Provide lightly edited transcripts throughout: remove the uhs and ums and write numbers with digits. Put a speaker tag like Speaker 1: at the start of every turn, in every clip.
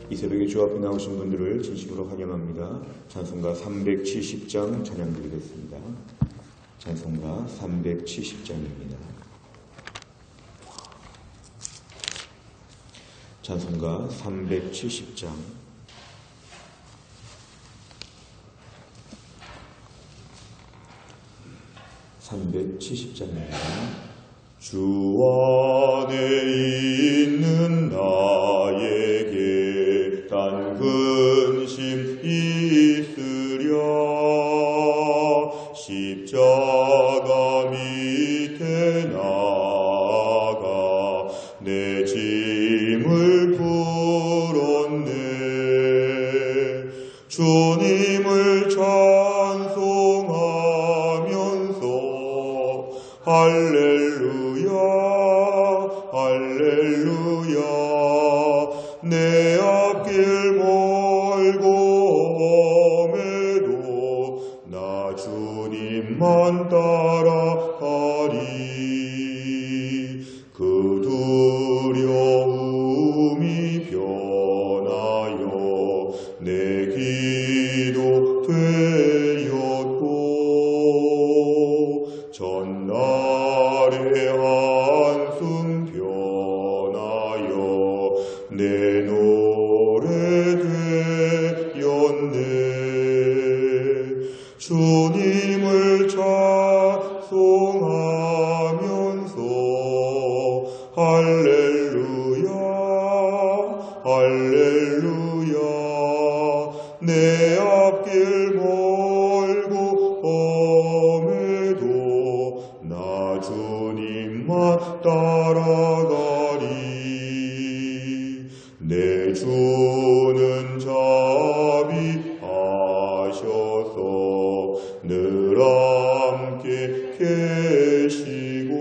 Speaker 1: 이 새벽에 주 앞에 나오신 분들을 진심으로 환영합니다. 찬송가 370장 찬양 드리겠습니다. 찬송가 370장입니다. 찬송가 370장. 주 안에 있는 나에게 단 근심 있으랴. 십자가 밑에 나아가 내 짐을 풀었네. 주님을 찬송하면서 할렐루야 할렐루야. 내 앞길 멀고 험해도 나 주님만 따라가리. 그 두려움이 변하여 내 기도 되었고 전날의 한숨 변하여 내 노래 되었네. 주님을 찬송하면서 할렐루야 할렐루야. 내 앞길 멀고 험해도 나 주님만 따라가리. 내 주는 자비하셔서 늘 함께 계시고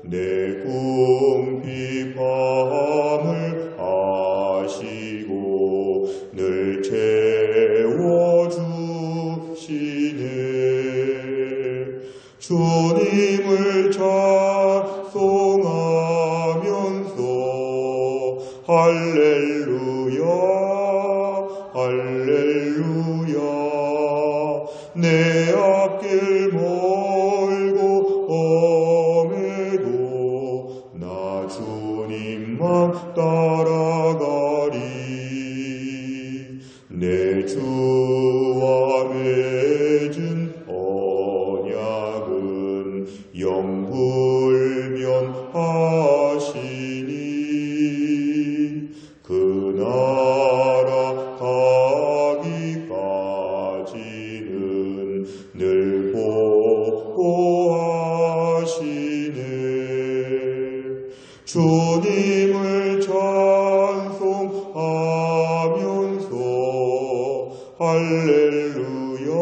Speaker 1: 내 궁핍함을 아시고 늘 채워주시네. 주님을 찬송하면서 할렐루야 할렐루야. 내 앞길 멀고 험해도 나 주님만 따라가리. 내 주와 맺은 언약은 영불변하시니 그 나라 가기까지는 늘 보호하시네. 주님을 찬송하면서 할렐루야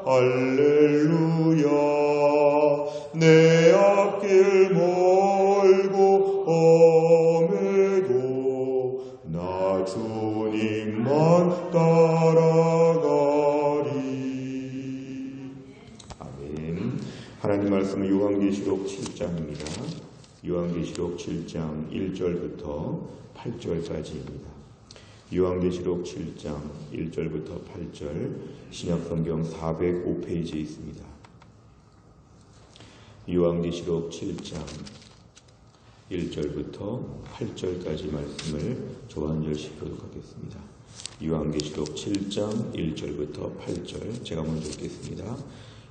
Speaker 1: 할렐루야. 내 앞길 멀고 험해도 나 주님만 따라가리. 아멘. 하나님 말씀은 요한계시록 7장입니다. 요한계시록 7장 1절부터 8절까지입니다. 요한계시록 7장 1절부터 8절 신약성경 405페이지에 있습니다. 요한계시록 7장 1절부터 8절까지 말씀을 저 한 절씩 교독하겠습니다. 요한계시록 7장 1절부터 8절 제가 먼저 읽겠습니다.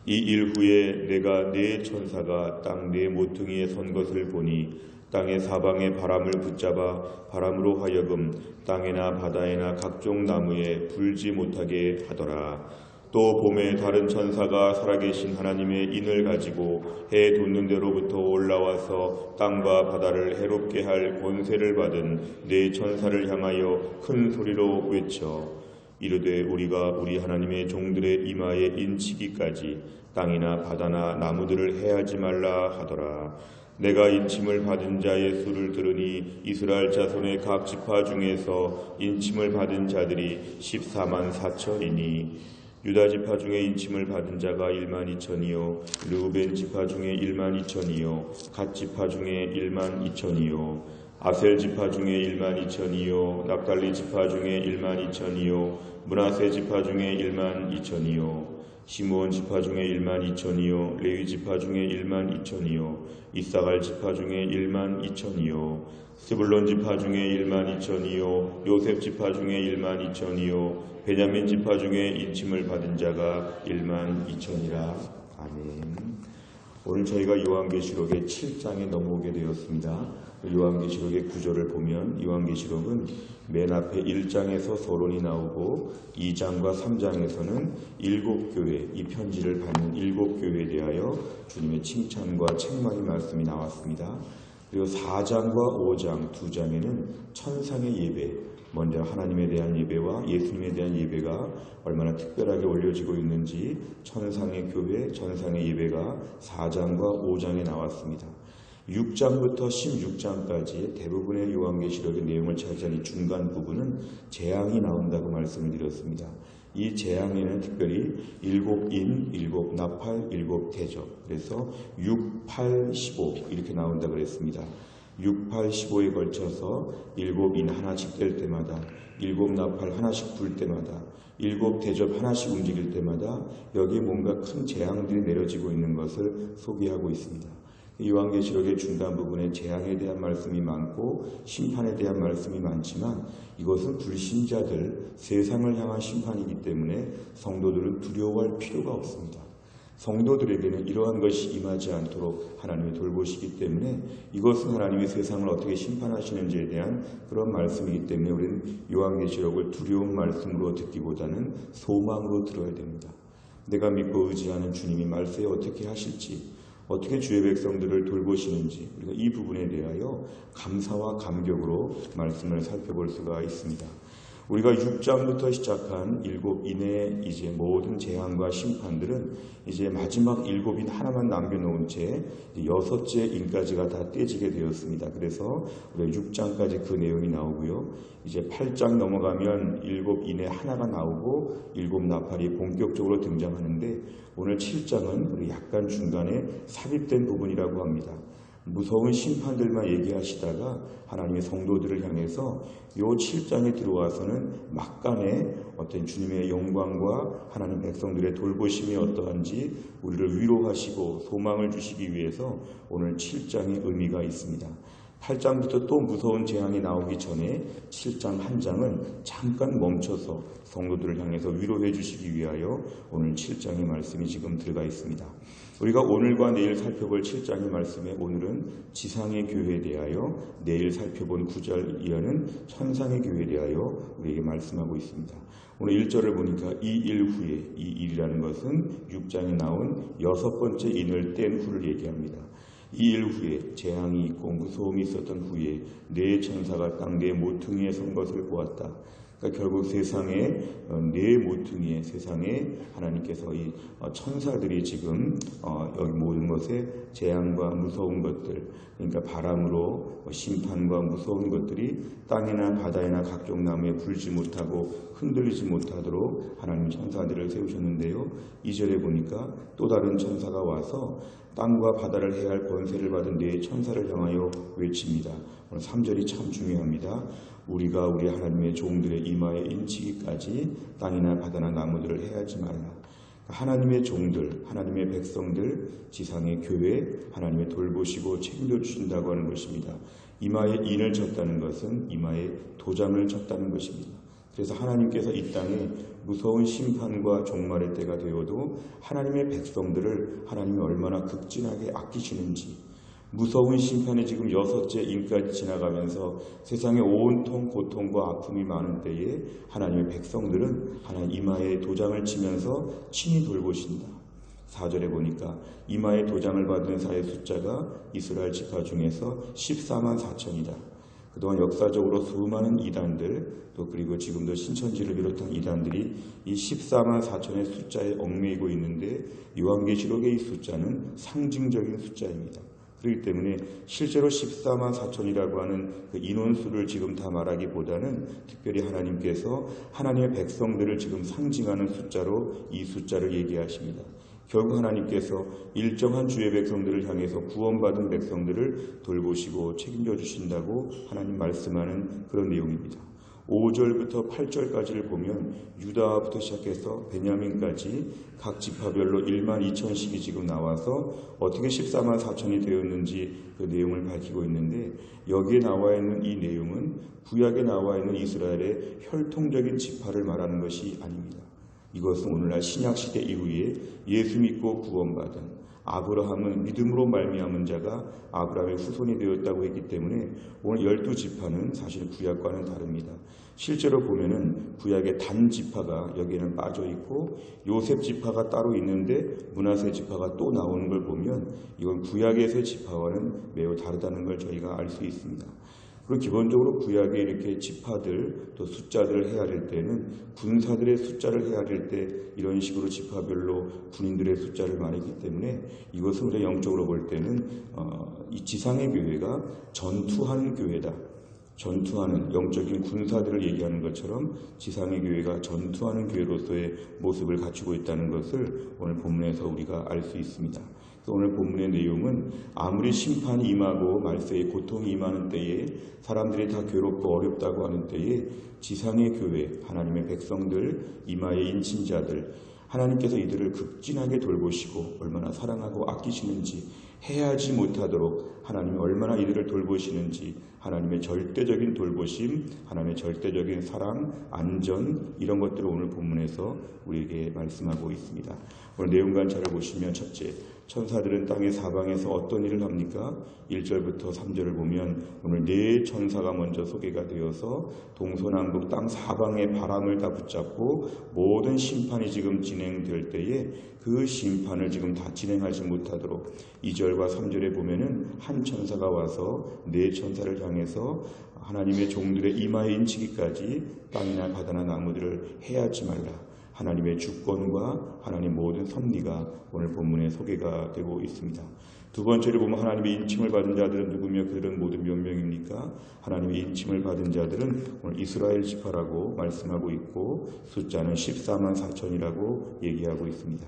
Speaker 1: 이 일 후에 내가 네 천사가 땅 네 모퉁이에 선 것을 보니 땅의 사방에 바람을 붙잡아 바람으로 하여금 땅에나 바다에나 각종 나무에 불지 못하게 하더라. 또 봄에 다른 천사가 살아계신 하나님의 인을 가지고 해 돋는 데로부터 올라와서 땅과 바다를 해롭게 할 권세를 받은 네 천사를 향하여 큰 소리로 외쳐 이르되 우리가 우리 하나님의 종들의 이마에 인치기까지 땅이나 바다나 나무들을 해하지 말라 하더라. 내가 인침을 받은 자의 수를 들으니 이스라엘 자손의 각 지파 중에서 인침을 받은 자들이 14만 4천이니 유다 지파 중에 인침을 받은 자가 1만 2천이요 르우벤 지파 중에 1만 2천이요 갓 지파 중에 1만 2천이요 아셀 지파 중에 12,000이요 납달리 지파 중에 12,000이요 므낫세 지파 중에 12,000이요 시므온 지파 중에 12,000이요 레위 지파 중에 12,000이요 이사갈 지파 중에 12,000이요 스불론 지파 중에 12,000이요 요셉 지파 중에 12,000이요 베냐민 지파 중에 인침을 받은 자가 12,000이라. 아멘. 오늘 저희가 요한계시록의 7장에 넘어오게 되었습니다. 요한계시록의 구조를 보면 요한계시록은 맨 앞에 1장에서 서론이 나오고 2장과 3장에서는 7교회, 이 편지를 받는 7교회에 대하여 주님의 칭찬과 책망의 말씀이 나왔습니다. 그리고 4장과 5장, 2장에는 천상의 예배, 먼저 하나님에 대한 예배와 예수님에 대한 예배가 얼마나 특별하게 올려지고 있는지 천상의 교회, 천상의 예배가 4장과 5장에 나왔습니다. 6장부터 16장까지 대부분의 요한계시록의 내용을 차지한 이 중간 부분은 재앙이 나온다고 말씀을 드렸습니다. 이 재앙에는 특별히 7인, 7나팔, 7대접, 그래서 6, 8, 15 이렇게 나온다고 그랬습니다. 6, 8, 15에 걸쳐서 7인 하나씩 될 때마다 7나팔 하나씩 불 때마다 7대접 하나씩 움직일 때마다 여기에 뭔가 큰 재앙들이 내려지고 있는 것을 소개하고 있습니다. 요한계시록의 중간 부분에 재앙에 대한 말씀이 많고 심판에 대한 말씀이 많지만 이것은 불신자들, 세상을 향한 심판이기 때문에 성도들은 두려워할 필요가 없습니다. 성도들에게는 이러한 것이 임하지 않도록 하나님이 돌보시기 때문에 이것은 하나님이 세상을 어떻게 심판하시는지에 대한 그런 말씀이기 때문에 우리는 요한계시록을 두려운 말씀으로 듣기보다는 소망으로 들어야 됩니다. 내가 믿고 의지하는 주님이 말세에 어떻게 하실지, 어떻게 주의 백성들을 돌보시는지 우리가 이 부분에 대하여 감사와 감격으로 말씀을 살펴볼 수가 있습니다. 우리가 6장부터 시작한 7인의 이제 모든 재앙과 심판들은 이제 마지막 7인 하나만 남겨놓은 채 6째 인까지가 다 떼지게 되었습니다. 그래서 우리가 6장까지 그 내용이 나오고요. 이제 8장 넘어가면 7인의 하나가 나오고 7나팔이 본격적으로 등장하는데 오늘 7장은 우리 약간 중간에 삽입된 부분이라고 합니다. 무서운 심판들만 얘기하시다가 하나님의 성도들을 향해서 요 7장에 들어와서는 막간에 어떤 주님의 영광과 하나님 백성들의 돌보심이 어떠한지 우리를 위로하시고 소망을 주시기 위해서 오늘 7장의 의미가 있습니다. 8장부터 또 무서운 재앙이 나오기 전에 7장 한 장은 잠깐 멈춰서 성도들을 향해서 위로해 주시기 위하여 오늘 7장의 말씀이 지금 들어가 있습니다. 우리가 오늘과 내일 살펴볼 7장의 말씀에 오늘은 지상의 교회에 대하여, 내일 살펴본 9절 이하는 천상의 교회에 대하여 우리에게 말씀하고 있습니다. 오늘 1절을 보니까 이 일 후에, 이 일이라는 것은 6장에 나온 6번째 인을 뗀 후를 얘기합니다. 이 일 후에 재앙이 있고 무서움이 있었던 후에 네 천사가 땅 네 모퉁이에 선 것을 보았다. 그러니까 결국 세상에 네 모퉁이에 세상에 하나님께서 이 천사들이 지금 여기 모든 것에 재앙과 무서운 것들, 그러니까 바람으로 심판과 무서운 것들이 땅이나 바다이나 각종 나무에 불지 못하고 흔들리지 못하도록 하나님 천사들을 세우셨는데요. 2절에 보니까 또 다른 천사가 와서 땅과 바다를 해할 권세를 받은 네 천사를 향하여 외칩니다. 오늘 3절이 참 중요합니다. 우리가 우리 하나님의 종들의 이마에 인치기까지 땅이나 바다나 나무들을 해하지 말라. 하나님의 종들, 하나님의 백성들, 지상의 교회, 하나님의 돌보시고 책임져 주신다고 하는 것입니다. 이마에 인을 쳤다는 것은 이마에 도장을 쳤다는 것입니다. 그래서 하나님께서 이 땅에 무서운 심판과 종말의 때가 되어도 하나님의 백성들을 하나님이 얼마나 극진하게 아끼시는지, 무서운 심판이 지금 6째 인까지 지나가면서 세상에 온통 고통과 아픔이 많은 때에 하나님의 백성들은 하나님 이마에 도장을 치면서 친히 돌보신다. 4절에 보니까 이마에 도장을 받은 자의 숫자가 이스라엘 지파 중에서 14만 4천이다. 그동안 역사적으로 수많은 이단들, 또 그리고 지금도 신천지를 비롯한 이단들이 이 14만 4천의 숫자에 얽매이고 있는데 요한계시록의 이 숫자는 상징적인 숫자입니다. 그렇기 때문에 실제로 14만 4천이라고 하는 그 인원수를 지금 다 말하기보다는 특별히 하나님께서 하나님의 백성들을 지금 상징하는 숫자로 이 숫자를 얘기하십니다. 결국 하나님께서 일정한 주의 백성들을 향해서 구원받은 백성들을 돌보시고 책임져 주신다고 하나님 말씀하는 그런 내용입니다. 5절부터 8절까지를 보면 유다부터 시작해서 베냐민까지 각 지파별로 1만 2천씩이 지금 나와서 어떻게 14만 4천이 되었는지 그 내용을 밝히고 있는데, 여기에 나와 있는 이 내용은 구약에 나와 있는 이스라엘의 혈통적인 지파를 말하는 것이 아닙니다. 이것은 오늘날 신약시대 이후에 예수 믿고 구원받은 아브라함은 믿음으로 말미암은 자가 아브라함의 후손이 되었다고 했기 때문에 오늘 12지파는 사실 구약과는 다릅니다. 실제로 보면은 구약의 단 지파가 여기에는 빠져 있고 요셉 지파가 따로 있는데 므낫세 지파가 또 나오는 걸 보면 이건 구약에서의 지파와는 매우 다르다는 걸 저희가 알 수 있습니다. 그리고 기본적으로 구약에 이렇게 지파들 또 숫자들을 헤아릴 때는 군사들의 숫자를 헤아릴 때 이런 식으로 지파별로 군인들의 숫자를 말했기 때문에 이것은 우리가 영적으로 볼 때는 이 지상의 교회가 전투하는 교회다. 전투하는 영적인 군사들을 얘기하는 것처럼 지상의 교회가 전투하는 교회로서의 모습을 갖추고 있다는 것을 오늘 본문에서 우리가 알 수 있습니다. 오늘 본문의 내용은 아무리 심판이 임하고 말세의 고통이 임하는 때에 사람들이 다 괴롭고 어렵다고 하는 때에 지상의 교회, 하나님의 백성들, 이마의 인친자들, 하나님께서 이들을 극진하게 돌보시고 얼마나 사랑하고 아끼시는지, 해하지 못하도록 하나님이 얼마나 이들을 돌보시는지, 하나님의 절대적인 돌보심, 하나님의 절대적인 사랑, 안전, 이런 것들을 오늘 본문에서 우리에게 말씀하고 있습니다. 오늘 내용 관찰을 보시면 첫째, 천사들은 땅의 사방에서 어떤 일을 합니까? 1절부터 3절을 보면 오늘 네 천사가 먼저 소개가 되어서 동서남북 땅 사방의 바람을 다 붙잡고 모든 심판이 지금 진행될 때에 그 심판을 지금 다 진행하지 못하도록 2절과 3절에 보면은 한 천사가 와서 네 천사를 향해서 하나님의 종들의 이마에 인치기까지 땅이나 바다나 나무들을 해하지 말라. 하나님의 주권과 하나님 모든 섭리가 오늘 본문에 소개가 되고 있습니다. 두 번째로 보면 하나님의 인침을 받은 자들은 누구며 그들은 모든 몇 명입니까? 하나님의 인침을 받은 자들은 오늘 이스라엘 지파라고 말씀하고 있고 숫자는 14만 4천이라고 얘기하고 있습니다.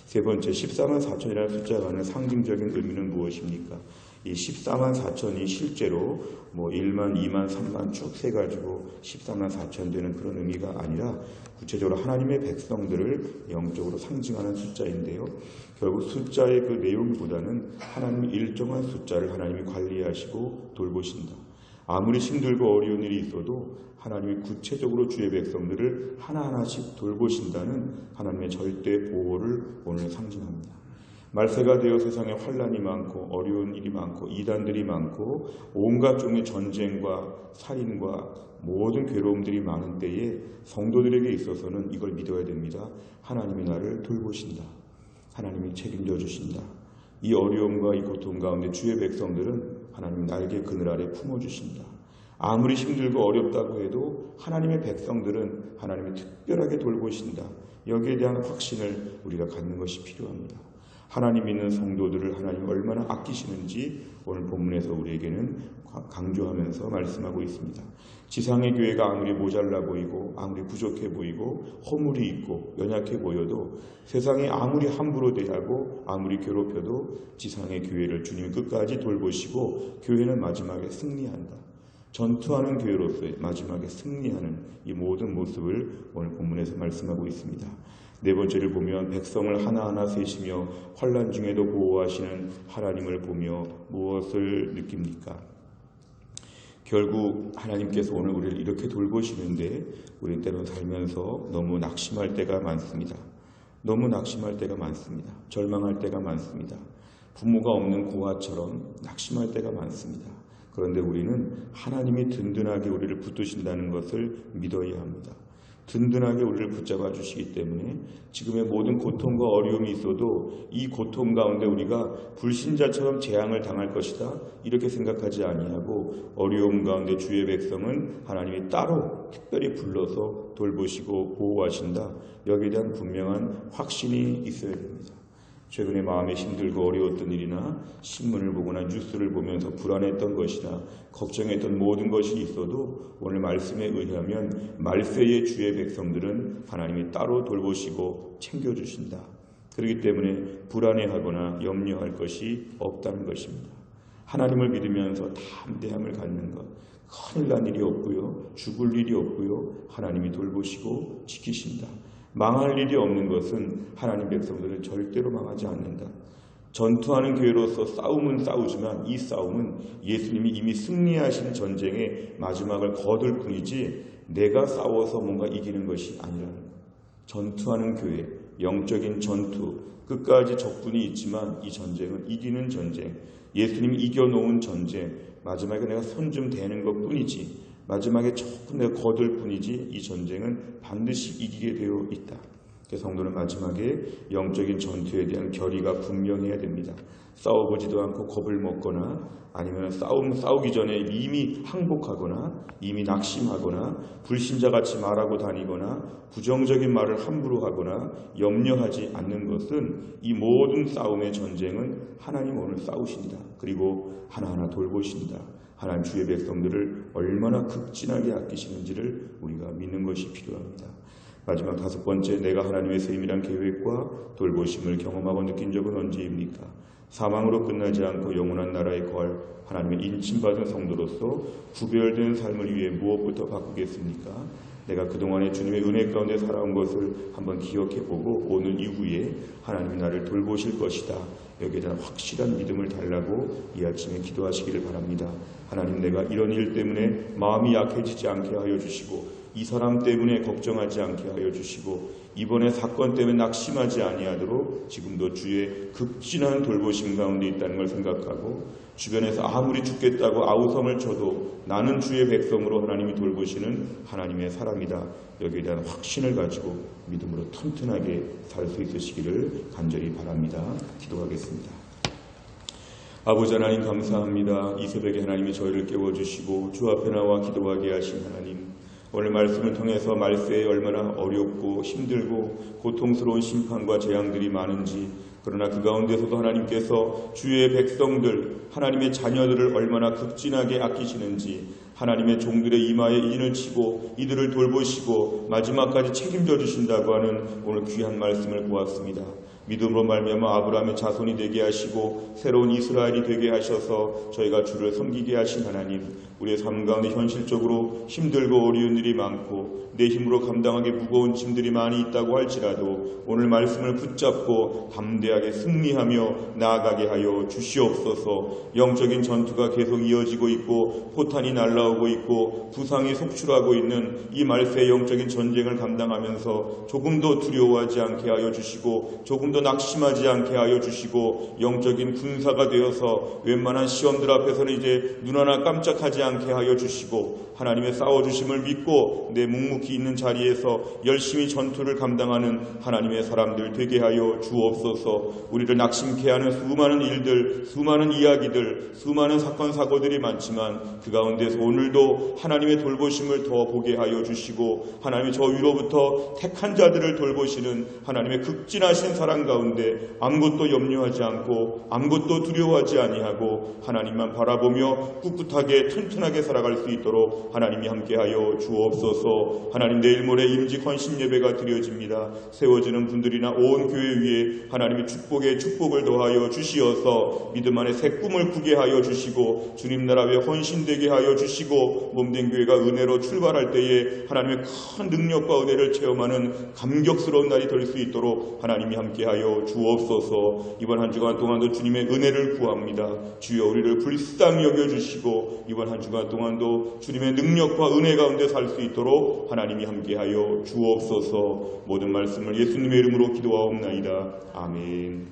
Speaker 1: 세 번째, 14만 4천이라는 숫자가 하는 상징적인 의미는 무엇입니까? 이 14만 4천이 실제로 1만, 2만, 3만 쭉 세가지고 14만 4천 되는 그런 의미가 아니라 구체적으로 하나님의 백성들을 영적으로 상징하는 숫자인데요. 결국 숫자의 그 내용보다는 하나님의 일정한 숫자를 하나님이 관리하시고 돌보신다. 아무리 힘들고 어려운 일이 있어도 하나님이 구체적으로 주의 백성들을 하나하나씩 돌보신다는 하나님의 절대 보호를 오늘 상징합니다. 말세가 되어 세상에 환난이 많고 어려운 일이 많고 이단들이 많고 온갖 종의 전쟁과 살인과 모든 괴로움들이 많은 때에 성도들에게 있어서는 이걸 믿어야 됩니다. 하나님이 나를 돌보신다. 하나님이 책임져 주신다. 이 어려움과 이 고통 가운데 주의 백성들은 하나님이 날개 그늘 아래 품어주신다. 아무리 힘들고 어렵다고 해도 하나님의 백성들은 하나님이 특별하게 돌보신다. 여기에 대한 확신을 우리가 갖는 것이 필요합니다. 하나님 믿는 성도들을 하나님 얼마나 아끼시는지 오늘 본문에서 우리에게는 강조하면서 말씀하고 있습니다. 지상의 교회가 아무리 모자라 보이고 아무리 부족해 보이고 허물이 있고 연약해 보여도 세상에 아무리 함부로 대하고 아무리 괴롭혀도 지상의 교회를 주님 끝까지 돌보시고 교회는 마지막에 승리한다. 전투하는 교회로서의 마지막에 승리하는 이 모든 모습을 오늘 본문에서 말씀하고 있습니다. 네 번째를 보면 백성을 하나하나 세시며 환난 중에도 보호하시는 하나님을 보며 무엇을 느낍니까? 결국 하나님께서 오늘 우리를 이렇게 돌보시는데 우리 때로 살면서 너무 낙심할 때가 많습니다. 너무 낙심할 때가 많습니다. 절망할 때가 많습니다. 부모가 없는 고아처럼 낙심할 때가 많습니다. 그런데 우리는 하나님이 든든하게 우리를 붙드신다는 것을 믿어야 합니다. 든든하게 우리를 붙잡아 주시기 때문에 지금의 모든 고통과 어려움이 있어도 이 고통 가운데 우리가 불신자처럼 재앙을 당할 것이다 이렇게 생각하지 아니하고 어려움 가운데 주의 백성은 하나님이 따로 특별히 불러서 돌보시고 보호하신다. 여기에 대한 분명한 확신이 있어야 됩니다. 최근에 마음이 힘들고 어려웠던 일이나 신문을 보거나 뉴스를 보면서 불안했던 것이나 걱정했던 모든 것이 있어도 오늘 말씀에 의하면 말세의 주의 백성들은 하나님이 따로 돌보시고 챙겨주신다. 그렇기 때문에 불안해하거나 염려할 것이 없다는 것입니다. 하나님을 믿으면서 담대함을 갖는 것, 큰일 날 일이 없고요, 죽을 일이 없고요, 하나님이 돌보시고 지키신다. 망할 일이 없는 것은 하나님 백성들은 절대로 망하지 않는다. 전투하는 교회로서 싸움은 싸우지만 이 싸움은 예수님이 이미 승리하신 전쟁의 마지막을 거둘 뿐이지 내가 싸워서 뭔가 이기는 것이 아니라는 것. 전투하는 교회, 영적인 전투, 끝까지 적군이 있지만 이 전쟁은 이기는 전쟁, 예수님이 이겨놓은 전쟁, 마지막에 내가 손 좀 대는 것 뿐이지, 마지막에 조금 내가 거둘 뿐이지 이 전쟁은 반드시 이기게 되어 있다. 성도는 마지막에 영적인 전투에 대한 결의가 분명해야 됩니다. 싸워보지도 않고 겁을 먹거나 아니면 싸우기 전에 이미 항복하거나 이미 낙심하거나 불신자같이 말하고 다니거나 부정적인 말을 함부로 하거나 염려하지 않는 것은 이 모든 싸움의 전쟁은 하나님 오늘 싸우신다. 그리고 하나하나 돌보신다. 하나님 주의 백성들을 얼마나 극진하게 아끼시는지를 우리가 믿는 것이 필요합니다. 마지막 5번째, 내가 하나님의 세임이란 계획과 돌보심을 경험하고 느낀 적은 언제입니까? 사망으로 끝나지 않고 영원한 나라에 거할 하나님의 인침받은 성도로서 구별된 삶을 위해 무엇부터 바꾸겠습니까? 내가 그동안에 주님의 은혜 가운데 살아온 것을 한번 기억해보고 오늘 이후에 하나님이 나를 돌보실 것이다. 여기에 대한 확실한 믿음을 달라고 이 아침에 기도하시기를 바랍니다. 하나님, 내가 이런 일 때문에 마음이 약해지지 않게 하여 주시고 이 사람 때문에 걱정하지 않게 하여 주시고 이번에 사건 때문에 낙심하지 아니하도록 지금도 주의 극진한 돌보심 가운데 있다는 걸 생각하고 주변에서 아무리 죽겠다고 아우성을 쳐도 나는 주의 백성으로 하나님이 돌보시는 하나님의 사람이다. 여기에 대한 확신을 가지고 믿음으로 튼튼하게 살 수 있으시기를 간절히 바랍니다. 기도하겠습니다. 아버지 하나님 감사합니다. 이 새벽에 하나님이 저희를 깨워주시고 주 앞에 나와 기도하게 하신 하나님, 오늘 말씀을 통해서 말세에 얼마나 어렵고 힘들고 고통스러운 심판과 재앙들이 많은지, 그러나 그 가운데서도 하나님께서 주의 백성들, 하나님의 자녀들을 얼마나 극진하게 아끼시는지, 하나님의 종들의 이마에 인을 치고 이들을 돌보시고 마지막까지 책임져 주신다고 하는 오늘 귀한 말씀을 보았습니다. 믿음으로 말미암아 아브라함의 자손이 되게 하시고 새로운 이스라엘이 되게 하셔서 저희가 주를 섬기게 하신 하나님, 우리의 삶 가운데 현실적으로 힘들고 어려운 일이 많고 내 힘으로 감당하기 무거운 짐들이 많이 있다고 할지라도 오늘 말씀을 붙잡고 담대하게 승리하며 나아가게 하여 주시옵소서. 영적인 전투가 계속 이어지고 있고 포탄이 날아오고 있고 부상이 속출하고 있는 이 말세의 영적인 전쟁을 감당하면서 조금도 두려워하지 않게 하여 주시고 조금도 낙심하지 않게 하여 주시고 영적인 군사가 되어서 웬만한 시험들 앞에서는 이제 눈 하나 깜짝하지 않게 하여 주시고 하나님의 싸워주심을 믿고 내 묵묵히 있는 자리에서 열심히 전투를 감당하는 하나님의 사람들 되게 하여 주옵소서. 우리를 낙심케 하는 수많은 일들, 수많은 이야기들, 수많은 사건 사고들이 많지만 그 가운데서 오늘도 하나님의 돌보심을 더 보게 하여 주시고 하나님이 저 위로부터 택한 자들을 돌보시는 하나님의 극진하신 사랑 가운데 아무것도 염려하지 않고 아무것도 두려워하지 아니하고 하나님만 바라보며 꿋꿋하게 튼튼하게 살아갈 수 있도록 하나님이 함께하여 주옵소서. 하나님, 내일 모레 임직 헌신 예배가 드려집니다. 세워지는 분들이나 온 교회 위에 하나님의 축복에 축복을 더하여 주시어서 믿음 안에 새 꿈을 꾸게 하여 주시고 주님 나라 위에 헌신되게 하여 주시고 몸된 교회가 은혜로 출발할 때에 하나님의 큰 능력과 은혜를 체험하는 감격스러운 날이 될 수 있도록 하나님이 함께하여 주옵소서. 이번 한 주간 동안도 주님의 은혜를 구합니다. 주여, 우리를 불쌍히 여겨주시고 이번 한 주간 동안도 주님의 능력과 은혜 가운데 살 수 있도록 하나님이 함께하여 주옵소서. 모든 말씀을 예수님의 이름으로 기도하옵나이다. 아멘.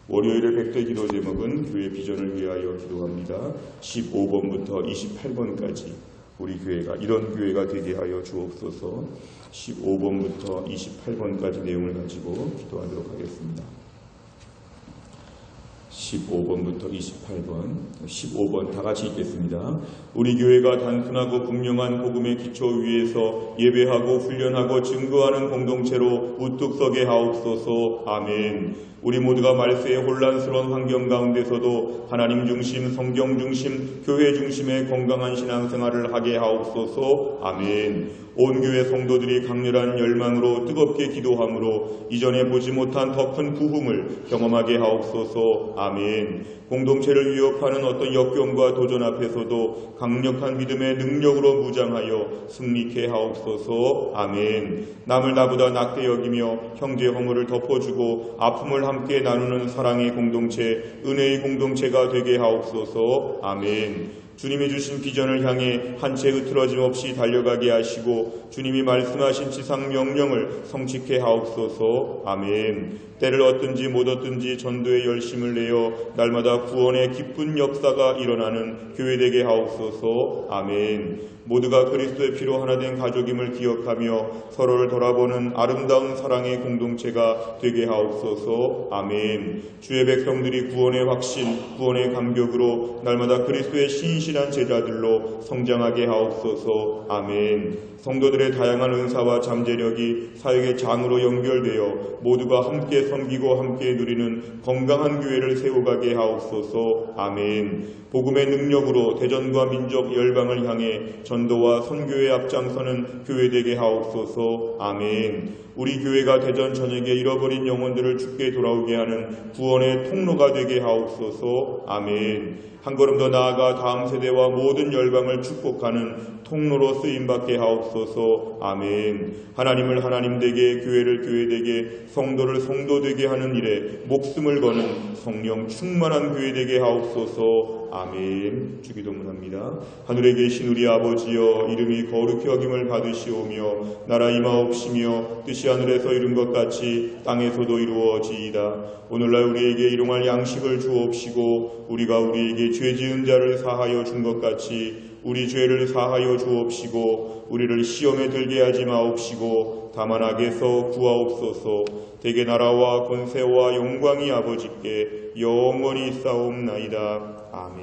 Speaker 1: 월요일의 백대 기도 제목은 교회 비전을 위하여 기도합니다. 15번부터 28번까지 우리 교회가 이런 교회가 되게 하여 주옵소서. 15번부터 28번까지 내용을 가지고 기도하도록 하겠습니다. 15번부터 28번, 15번 다 같이 읽겠습니다. 우리 교회가 단순하고 분명한 복음의 기초 위에서 예배하고 훈련하고 증거하는 공동체로 우뚝 서게 하옵소서. 아멘. 우리 모두가 말세의 혼란스러운 환경 가운데서도 하나님 중심, 성경 중심, 교회 중심의 건강한 신앙생활을 하게 하옵소서. 아멘. 온 교회 성도들이 강렬한 열망으로 뜨겁게 기도함으로 이전에 보지 못한 더 큰 부흥을 경험하게 하옵소서. 아멘. 공동체를 위협하는 어떤 역경과 도전 앞에서도 강력한 믿음의 능력으로 무장하여 승리케 하옵소서. 아멘. 남을 나보다 낙대 여기며 형제 허물을 덮어주고 아픔을 함께 나누는 사랑의 공동체, 은혜의 공동체가 되게 하옵소서. 아멘. 주님이 주신 비전을 향해 한 채 흐트러짐 없이 달려가게 하시고 주님이 말씀하신 지상 명령을 성취케 하옵소서. 아멘. 때를 얻든지 못 얻든지 전도의 열심을 내어 날마다 구원의 기쁜 역사가 일어나는 교회 되게 하옵소서. 아멘. 모두가 그리스도의 피로 하나 된 가족임을 기억하며 서로를 돌아보는 아름다운 사랑의 공동체가 되게 하옵소서. 아멘. 주의 백성들이 구원의 확신, 구원의 감격으로 날마다 그리스도의 신실한 제자들로 성장하게 하옵소서. 아멘. 성도들의 다양한 은사와 잠재력이 사역의 장으로 연결되어 모두가 함께 섬기고 함께 누리는 건강한 교회를 세워가게 하옵소서. 아멘. 복음의 능력으로 대전과 민족 열방을 향해 전도와 선교에 앞장서는 교회 되게 하옵소서. 아멘. 우리 교회가 대전 전역에 잃어버린 영혼들을 주께 돌아오게 하는 구원의 통로가 되게 하옵소서. 아멘. 한 걸음 더 나아가 다음 세대와 모든 열방을 축복하는 통로로 쓰임받게 하옵소서. 아멘. 하나님을 하나님 되게, 교회를 교회 되게, 성도를 성도 되게 하는 일에 목숨을 거는 성령 충만한 교회 되게 하옵소서. 아멘. 주기도문합니다. 하늘에 계신 우리 아버지여, 이름이 거룩히 여김을 받으시오며 나라 임하옵시며 뜻이 하늘에서 이룬 것 같이 땅에서도 이루어지이다. 오늘날 우리에게 일용할 양식을 주옵시고 우리가 우리에게 죄 지은 자를 사하여 준 것 같이 우리 죄를 사하여 주옵시고 우리를 시험에 들게 하지 마옵시고 다만 악에서 구하옵소서. 대개 나라와 권세와 영광이 아버지께 영원히 있사옵나이다. 아멘.